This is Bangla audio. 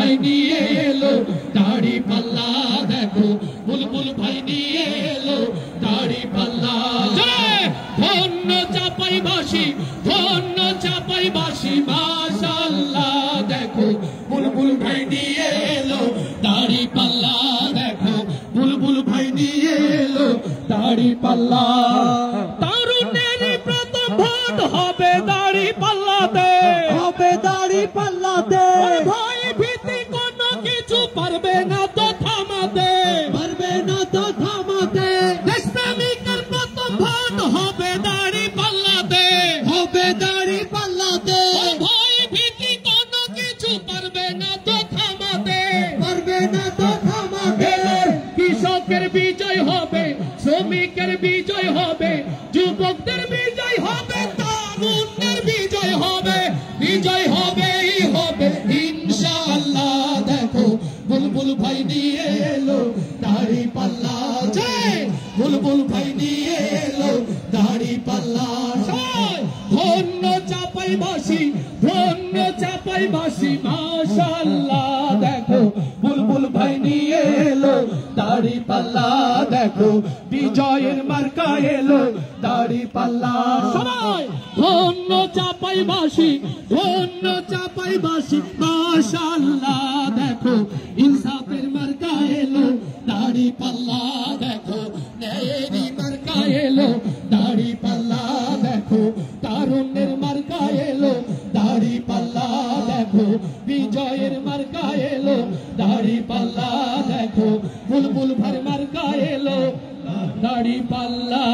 ভাই নিয়ে এলো দাড়ি পাল্লা দেখো বুলবুল ভাই নিয়ে এলো দাড়ি পাল্লা ধন্য চাপাইবাসী মাশাআল্লাহ দেখো বুলবুল ভাই নিয়ে এলো দাড়ি পাল্লা দেখো বুলবুল ভাই নিয়ে এলো দাড়ি পাল্লা তরুণের প্রথম ভোট হবে দাড়ি পাল্লাতে ভাই ভীতি কোনো কিছু পারবে না তো থামাতে ইসলামিকের প্রথম ভোট হবে দাড়ি পাল্লাতে ভাই ভীতি কোনো কিছু পারবে না তো থামাতে কৃষকের বিজয় হবে শ্রমিকের বিজয় হবে যুবকদের বিজয় হবে তরুণের বিজয় হবে ইনশাআল্লাহ দেখো বুলবুল ভাই নিয়ে এলো দাড়ি পাল্লা বুলবুল ভাই নিয়ে এলো দাড়ি পাল্লা ধন্য চাপাইবাসী মাশাআল্লাহ দেখো বুলবুল ভাই নিয়ে এলো দাড়ি পাল্লা দেখো বিজয়ের মার্কা এলো দাড়ি পাল্লা সবাই ধন্য চাপাইবাসী মাশাআল্লাহ দেখো ইনসাফের মার্কা এলো দাড়ি পাল্লা দেখো ন্যায়েরই মার্কা এলো দাড়ি পাল্লা দেখো তারুণ্যের মার্কা এলো দাড়ি পাল্লা দেখো বিজয়ের মার্কা এলো দাড়ি পাল্লা দেখো বুলবুল ভাই মার্কা এলো দাড়ি পাল্লা